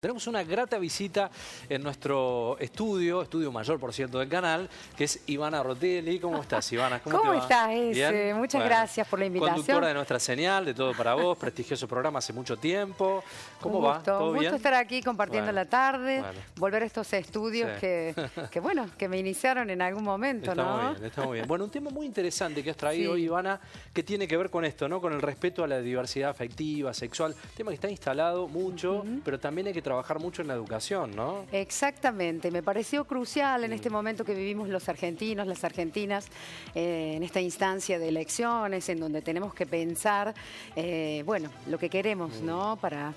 Tenemos una grata visita en nuestro estudio mayor, por cierto, del canal, que es Ivana Rotelli. ¿Cómo estás, Ivana? ¿Cómo estás, Ese? Muchas gracias por la invitación. Conductora de nuestra señal, de Todo para Vos, prestigioso programa hace mucho tiempo. ¿Cómo va? ¿Todo bien? Un gusto estar aquí compartiendo la tarde, volver a estos estudios que me iniciaron en algún momento, ¿no? Está muy bien. Bueno, un tema muy interesante que has traído hoy, Ivana, que tiene que ver con esto, ¿no? Con el respeto a la diversidad afectiva, sexual, tema que está instalado mucho, pero también hay que trabajar mucho en la educación, ¿no? Exactamente, me pareció crucial en este momento que vivimos los argentinos, las argentinas, en esta instancia de elecciones, en donde tenemos que pensar, bueno, lo que queremos, ¿no? Para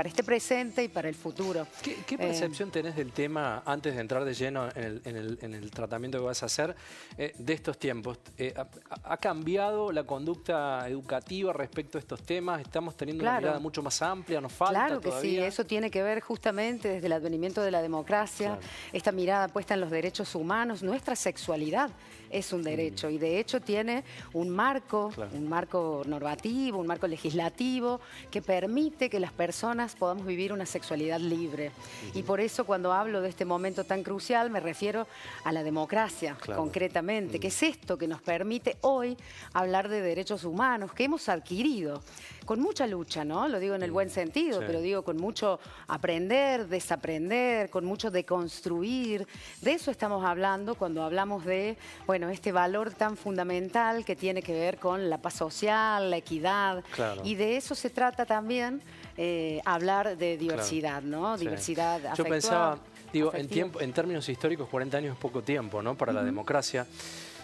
este presente y para el futuro. ¿Qué percepción tenés del tema, antes de entrar de lleno en el tratamiento que vas a hacer, de estos tiempos? ¿Ha cambiado la conducta educativa respecto a estos temas? ¿Estamos teniendo una mirada mucho más amplia? ¿Nos falta Claro que todavía? sí, eso tiene que ver justamente desde el advenimiento de la democracia, esta mirada puesta en los derechos humanos. Nuestra sexualidad es un derecho y de hecho tiene un marco normativo, un marco legislativo que permite que las personas podamos vivir una sexualidad libre. Y por eso cuando hablo de este momento tan crucial me refiero a la democracia concretamente, que es esto que nos permite hoy hablar de derechos humanos que hemos adquirido con mucha lucha, ¿no? Lo digo en el buen sentido, pero digo con mucho aprender, desaprender, con mucho deconstruir. De eso estamos hablando cuando hablamos de, bueno, este valor tan fundamental que tiene que ver con la paz social, la equidad. Y de eso se trata también hablar de diversidad, ¿no? Diversidad afectiva. Yo pensaba, digo, en términos históricos, 40 años es poco tiempo, ¿no? Para la democracia,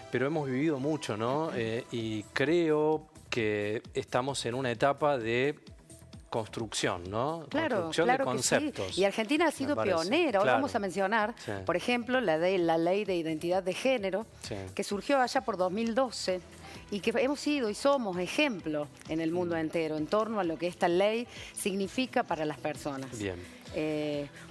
pero hemos vivido mucho, ¿no? Y creo que estamos en una etapa de construcción, ¿no? Construcción de conceptos. Que sí. Y Argentina ha sido pionera. Hoy vamos a mencionar, por ejemplo, la ley de identidad de género, que surgió allá por 2012 y que hemos sido y somos ejemplo en el mundo entero en torno a lo que esta ley significa para las personas. Bien.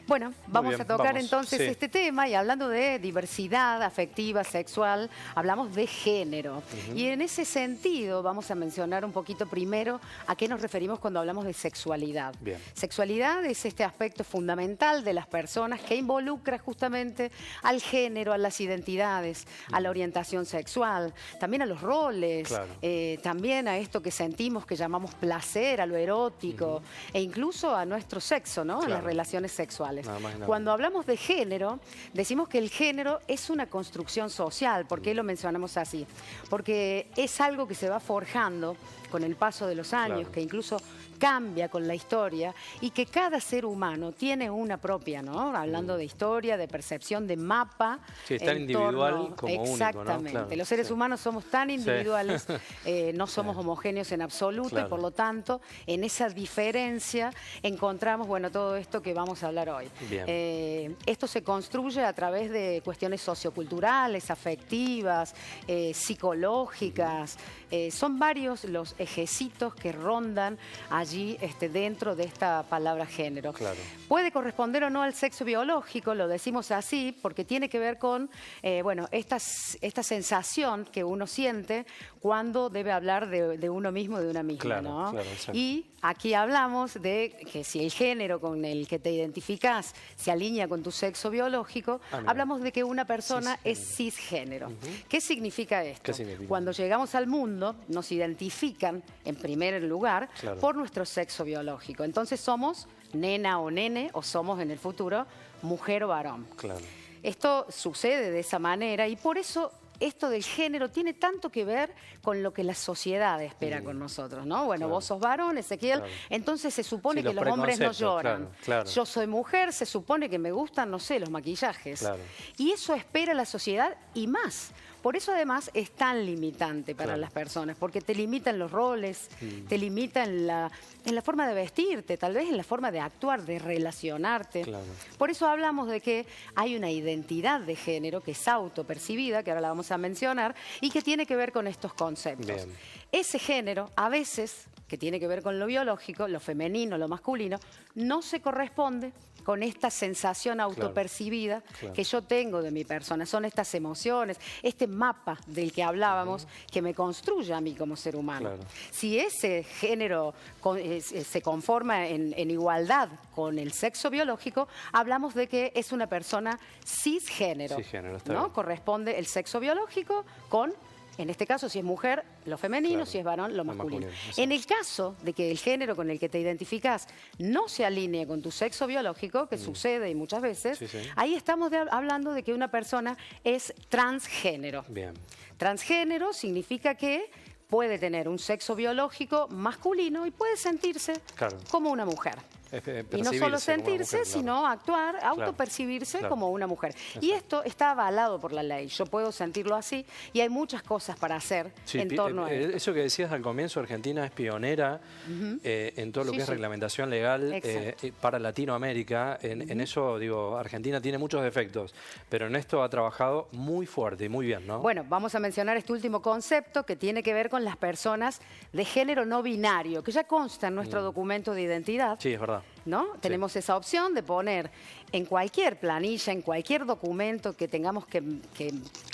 Bueno, vamos a tocar entonces este tema y hablando de diversidad afectiva, sexual, hablamos de género. Y en ese sentido vamos a mencionar un poquito primero a qué nos referimos cuando hablamos de sexualidad. Sexualidad es este aspecto fundamental de las personas que involucra justamente al género, a las identidades, a la orientación sexual, también a los roles, también a esto que sentimos, que llamamos placer, a lo erótico, e incluso a nuestro sexo, ¿no? A las relaciones sexuales. Cuando hablamos de género, decimos que el género es una construcción social. ¿Por qué lo mencionamos así? Porque es algo que se va forjando con el paso de los años, que incluso cambia con la historia y que cada ser humano tiene una propia, ¿no? Hablando de historia, de percepción, de mapa. Sí, es tan individual como único, ¿no? Exactamente. Los seres humanos somos tan individuales, no somos homogéneos en absoluto y por lo tanto en esa diferencia encontramos, bueno, todo esto que vamos a hablar hoy. Esto se construye a través de cuestiones socioculturales, afectivas, psicológicas. Son varios los ejecitos que rondan allí dentro de esta palabra género. Puede corresponder o no al sexo biológico, lo decimos así, porque tiene que ver con bueno, esta sensación que uno siente cuando debe hablar de uno mismo, de una misma, ¿no? Y aquí hablamos de que si el género con el que te identificás se alinea con tu sexo biológico, hablamos de que una persona es cisgénero. ¿Qué significa esto? Cuando llegamos al mundo, nos identifican en primer lugar por nuestro sexo biológico. Entonces somos nena o nene o somos en el futuro mujer o varón. Esto sucede de esa manera y por eso esto del género tiene tanto que ver con lo que la sociedad espera con nosotros, ¿no? Bueno, vos sos varón, Ezequiel, entonces se supone que los hombres no lloran. Yo soy mujer, se supone que me gustan, no sé, los maquillajes. Y eso espera la sociedad y más. Por eso además es tan limitante para las personas, porque te limitan los roles, te limitan en la forma de vestirte, tal vez en la forma de actuar, de relacionarte. Por eso hablamos de que hay una identidad de género que es autopercibida, que ahora la vamos a mencionar, y que tiene que ver con estos conceptos. Ese género a veces que tiene que ver con lo biológico, lo femenino, lo masculino, no se corresponde con esta sensación autopercibida que yo tengo de mi persona. Son estas emociones, este mapa del que hablábamos, que me construye a mí como ser humano. Si ese género se conforma en igualdad con el sexo biológico, hablamos de que es una persona cisgénero. Cisgénero, está bien. Corresponde el sexo biológico con... En este caso, si es mujer, lo femenino, si es varón, lo masculino. En el caso de que el género con el que te identificás no se alinee con tu sexo biológico, que sucede y muchas veces, ahí estamos hablando de que una persona es transgénero. Bien. Transgénero significa que puede tener un sexo biológico masculino y puede sentirse como una mujer. Y no solo sentirse, mujer, sino actuar, autopercibirse como una mujer. Y esto está avalado por la ley. Yo puedo sentirlo así y hay muchas cosas para hacer en torno a esto. Eso que decías al comienzo, Argentina es pionera en todo lo que es reglamentación legal para Latinoamérica. En eso, digo, Argentina tiene muchos defectos, pero en esto ha trabajado muy fuerte y muy bien, ¿no? Bueno, vamos a mencionar este último concepto que tiene que ver con las personas de género no binario, que ya consta en nuestro documento de identidad. Sí, es verdad. ¿No? Tenemos esa opción de poner en cualquier planilla, en cualquier documento que tengamos que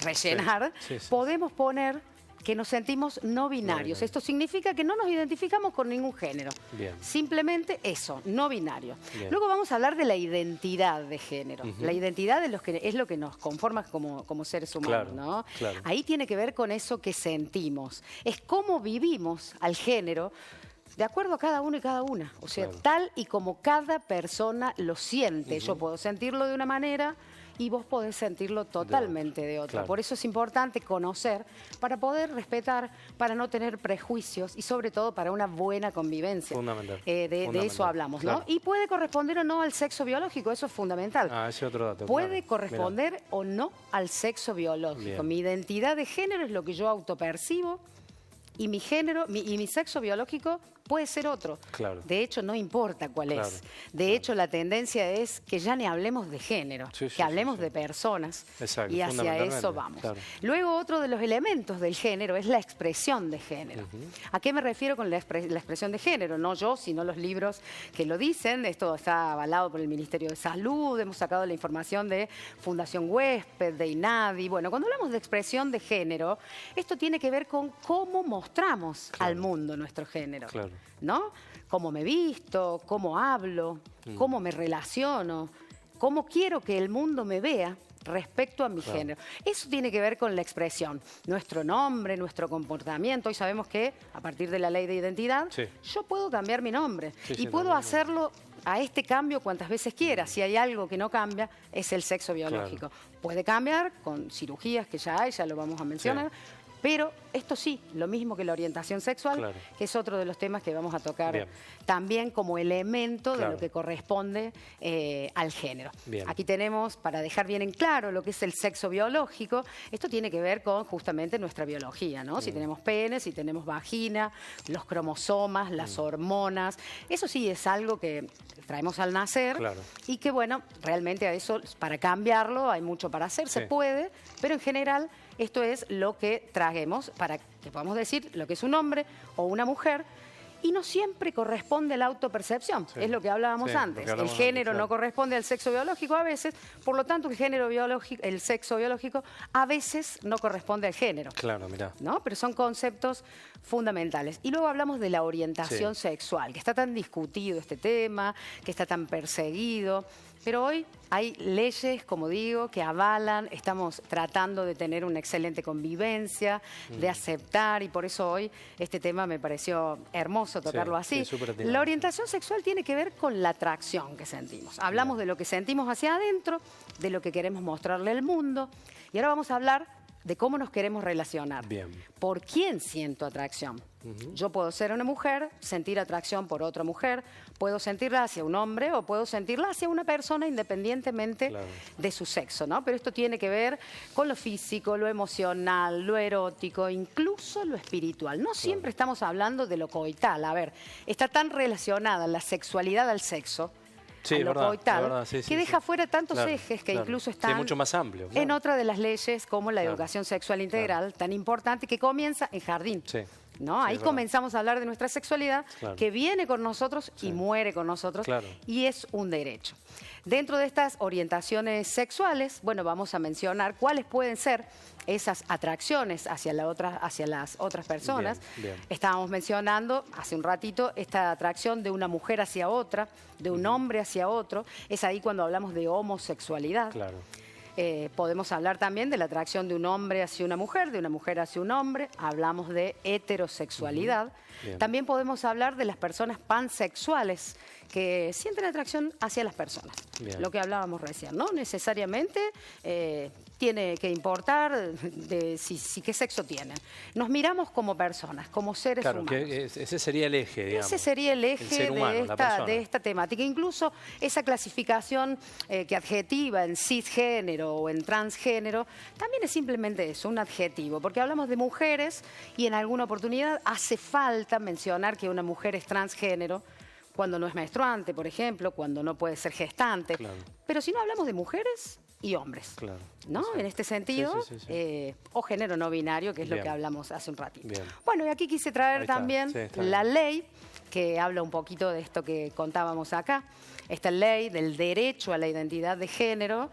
rellenar, podemos poner que nos sentimos no binarios. Esto significa que no nos identificamos con ningún género. Bien. Simplemente eso, no binario. Bien. Luego vamos a hablar de la identidad de género. La identidad es lo que nos conforma como seres humanos, ¿no? Ahí tiene que ver con eso que sentimos. Es cómo vivimos al género de acuerdo a cada uno y cada una. O sea, tal y como cada persona lo siente. Yo puedo sentirlo de una manera y vos podés sentirlo totalmente de otra. Por eso es importante conocer para poder respetar, para no tener prejuicios y sobre todo para una buena convivencia. Fundamental. De eso hablamos, ¿no? Y puede corresponder o no al sexo biológico, eso es fundamental. Ese otro dato. Puede corresponder o no al sexo biológico. Mi identidad de género es lo que yo autopercibo y mi género y mi sexo biológico puede ser otro. De hecho, no importa cuál es. De hecho, la tendencia es que ya ni hablemos de género, que hablemos de personas. Y hacia eso vamos. Luego, otro de los elementos del género es la expresión de género. ¿A qué me refiero con la expresión de género? No yo, sino los libros que lo dicen. Esto está avalado por el Ministerio de Salud. Hemos sacado la información de Fundación Huésped, de INADI. Bueno, cuando hablamos de expresión de género, esto tiene que ver con cómo mostramos al mundo nuestro género. ¿No? Cómo me visto, cómo hablo, cómo me relaciono, cómo quiero que el mundo me vea respecto a mi género. Eso tiene que ver con la expresión. Nuestro nombre, nuestro comportamiento. Hoy sabemos que a partir de la ley de identidad, yo puedo cambiar mi nombre y puedo hacerlo a este cambio cuantas veces quiera. Si hay algo que no cambia, es el sexo biológico. Puede cambiar con cirugías que ya hay, ya lo vamos a mencionar. Pero esto sí, lo mismo que la orientación sexual, que es otro de los temas que vamos a tocar también como elemento de lo que corresponde al género. Aquí tenemos, para dejar bien en claro lo que es el sexo biológico, esto tiene que ver con justamente nuestra biología, ¿no? Si tenemos pene, si tenemos vagina, los cromosomas, las hormonas, eso sí es algo que traemos al nacer y que, bueno, realmente a eso, para cambiarlo, hay mucho para hacer, se puede, pero en general esto es lo que traemos para que podamos decir lo que es un hombre o una mujer y no siempre corresponde a la autopercepción. Es lo que hablábamos antes. El género no corresponde al sexo biológico a veces, por lo tanto el sexo biológico a veces no corresponde al género. ¿No? Pero son conceptos fundamentales. Y luego hablamos de la orientación sexual, que está tan discutido este tema, que está tan perseguido. Pero hoy hay leyes, como digo, que avalan, estamos tratando de tener una excelente convivencia, de aceptar, y por eso hoy este tema me pareció hermoso tocarlo así. La orientación sexual tiene que ver con la atracción que sentimos. Hablamos de lo que sentimos hacia adentro, de lo que queremos mostrarle al mundo, y ahora vamos a hablar de cómo nos queremos relacionar. ¿Por quién siento atracción? Yo puedo ser una mujer, sentir atracción por otra mujer, puedo sentirla hacia un hombre o puedo sentirla hacia una persona independientemente de su sexo, ¿no? Pero esto tiene que ver con lo físico, lo emocional, lo erótico, incluso lo espiritual. No siempre estamos hablando de lo coital. A ver, está tan relacionada la sexualidad al sexo, a lo coital, que deja fuera tantos ejes que incluso están mucho más amplio, en otra de las leyes como la educación sexual integral, tan importante, que comienza en jardín. ¿no? Ahí comenzamos a hablar de nuestra sexualidad, que viene con nosotros y muere con nosotros, y es un derecho. Dentro de estas orientaciones sexuales, bueno, vamos a mencionar cuáles pueden ser esas atracciones hacia las otras personas. Bien. Estábamos mencionando hace un ratito esta atracción de una mujer hacia otra, de un hombre hacia otro. Es ahí cuando hablamos de homosexualidad. Claro. Podemos hablar también de la atracción de un hombre hacia una mujer, de una mujer hacia un hombre. Hablamos de heterosexualidad. También podemos hablar de las personas pansexuales que sienten atracción hacia las personas. Bien. Lo que hablábamos recién, ¿no? Necesariamente tiene que importar de qué sexo tienen. Nos miramos como personas, como seres humanos. Claro, que ese sería el eje, digamos. Ese sería el eje de esta temática. Incluso esa clasificación que adjetiva en cisgénero o en transgénero, también es simplemente eso, un adjetivo. Porque hablamos de mujeres y en alguna oportunidad hace falta mencionar que una mujer es transgénero cuando no es menstruante, por ejemplo, cuando no puede ser gestante. Claro. Pero si no hablamos de mujeres y hombres, claro, ¿no? En este sentido, o género no binario, que es lo que hablamos hace un ratito. Bien. Bueno, y aquí quise traer también la ley, que habla un poquito de esto que contábamos acá. Esta ley del derecho a la identidad de género,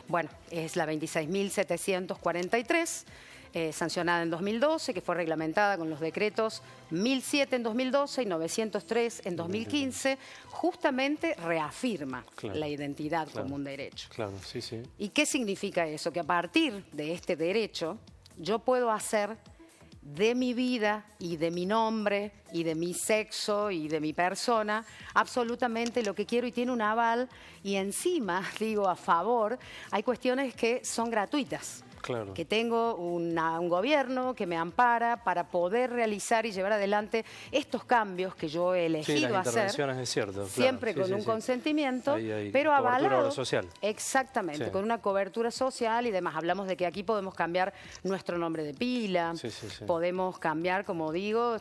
bueno, es la 26.743, sancionada en 2012, que fue reglamentada con los decretos 1007 en 2012 y 903 en 2015, justamente reafirma la identidad como un derecho. Claro, sí, sí. ¿Y qué significa eso? Que a partir de este derecho yo puedo hacer de mi vida y de mi nombre y de mi sexo y de mi persona absolutamente lo que quiero, y tiene un aval, y encima, digo, a favor, hay cuestiones que son gratuitas. Claro. Que tengo un gobierno que me ampara para poder realizar y llevar adelante estos cambios que yo he elegido hacer. Es cierto, siempre con un consentimiento, pero avalado. Social. Exactamente, con una cobertura social y demás. Hablamos de que aquí podemos cambiar nuestro nombre de pila, podemos cambiar, como digo,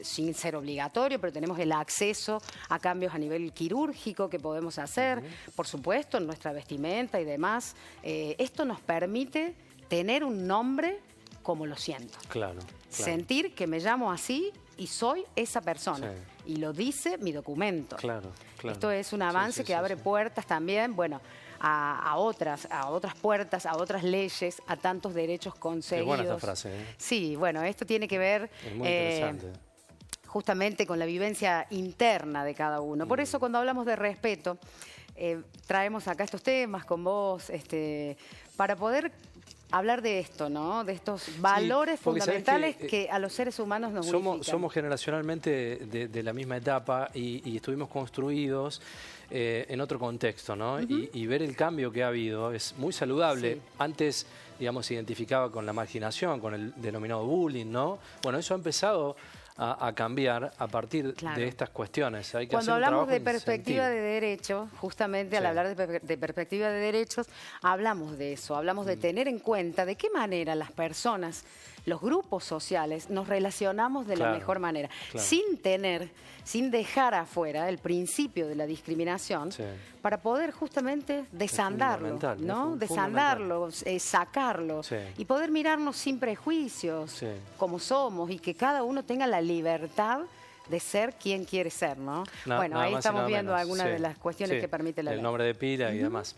sin ser obligatorio, pero tenemos el acceso a cambios a nivel quirúrgico que podemos hacer, por supuesto, en nuestra vestimenta y demás. Esto nos permite tener un nombre como lo siento. Claro. Sentir que me llamo así y soy esa persona. Sí. Y lo dice mi documento. Claro, claro. Esto es un avance que abre puertas también, bueno, a otras puertas, a otras leyes, a tantos derechos conseguidos. Es buena esta frase, ¿eh? Sí, bueno, esto tiene que ver es muy interesante. Justamente con la vivencia interna de cada uno. Por eso cuando hablamos de respeto, traemos acá estos temas con vos, para poder hablar de esto, ¿no? De estos valores fundamentales que a los seres humanos nos unifican. Somos generacionalmente de la misma etapa y estuvimos construidos en otro contexto, ¿no? Y ver el cambio que ha habido es muy saludable. Sí. Antes, digamos, se identificaba con la marginación, con el denominado bullying, ¿no? Bueno, eso ha empezado a cambiar a partir de estas cuestiones. Hay que Cuando hacer hablamos de perspectiva de derecho, justamente al hablar de perspectiva de derechos, hablamos de eso, hablamos de tener en cuenta de qué manera las personas, los grupos sociales, nos relacionamos de la mejor manera, sin dejar afuera el principio de la discriminación, para poder justamente desandarlo, ¿no? Desandarlo, sacarlo, y poder mirarnos sin prejuicios, como somos, y que cada uno tenga la libertad de ser quien quiere ser, ¿no? Bueno, ahí estamos viendo algunas de las cuestiones que permite la ley. El nombre de pila y demás.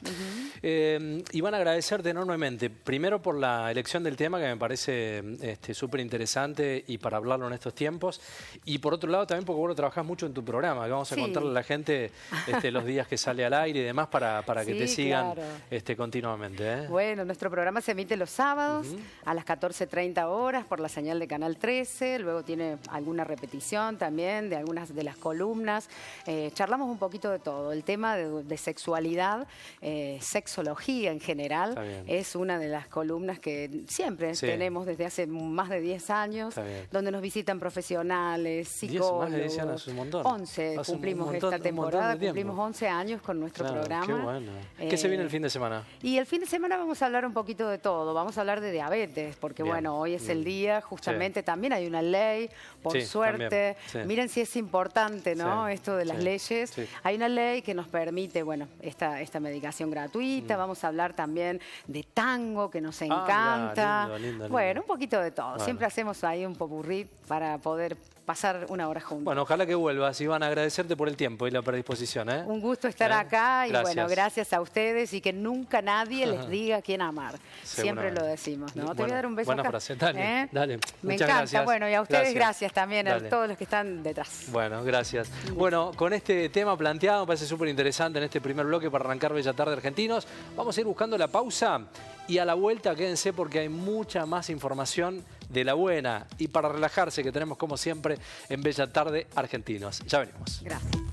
Iván, agradecerte enormemente. Primero por la elección del tema, que me parece súper interesante y para hablarlo en estos tiempos. Y por otro lado también porque vos trabajás mucho en tu programa, que vamos a contarle a la gente los días que sale al aire y demás para que te sigan continuamente. Bueno, nuestro programa se emite los sábados a las 14:30 horas por la señal de Canal 13. Luego tiene alguna repetición también de algunas de las columnas. Charlamos un poquito de todo. El tema de sexualidad, sexología en general, es una de las columnas que siempre tenemos desde hace más de 10 años, donde nos visitan profesionales, psicólogos. Más de 10 años, un montón. 11 cumplimos esta temporada, cumplimos 11 años con nuestro programa. Qué bueno. ¿Qué se viene el fin de semana? Y el fin de semana vamos a hablar un poquito de todo. Vamos a hablar de diabetes, porque bueno, hoy es el día, justamente también hay una ley, por suerte, miren si es importante, ¿no? Esto de las leyes. Sí. Hay una ley que nos permite, bueno, esta medicación gratuita. Vamos a hablar también de tango, que nos encanta. Mirá, lindo. Bueno, un poquito de todo. Bueno. Siempre hacemos ahí un popurrí para poder pasar una hora juntos. Bueno, ojalá que vuelvas, Iván, agradecerte por el tiempo y la predisposición. Un gusto estar acá y bueno, gracias a ustedes y que nunca nadie les diga quién amar. Siempre lo decimos, ¿no? Te voy a dar un beso buena acá. Frase, dale, dale. Me encanta, gracias. Bueno, y a ustedes gracias también, a todos los que están detrás. Bueno, gracias. Bueno, con este tema planteado me parece súper interesante en este primer bloque para arrancar Bella Tarde Argentinos. Vamos a ir buscando la pausa y a la vuelta quédense porque hay mucha más información de la buena y para relajarse que tenemos como siempre en Bella Tarde Argentinos. Ya venimos. Gracias.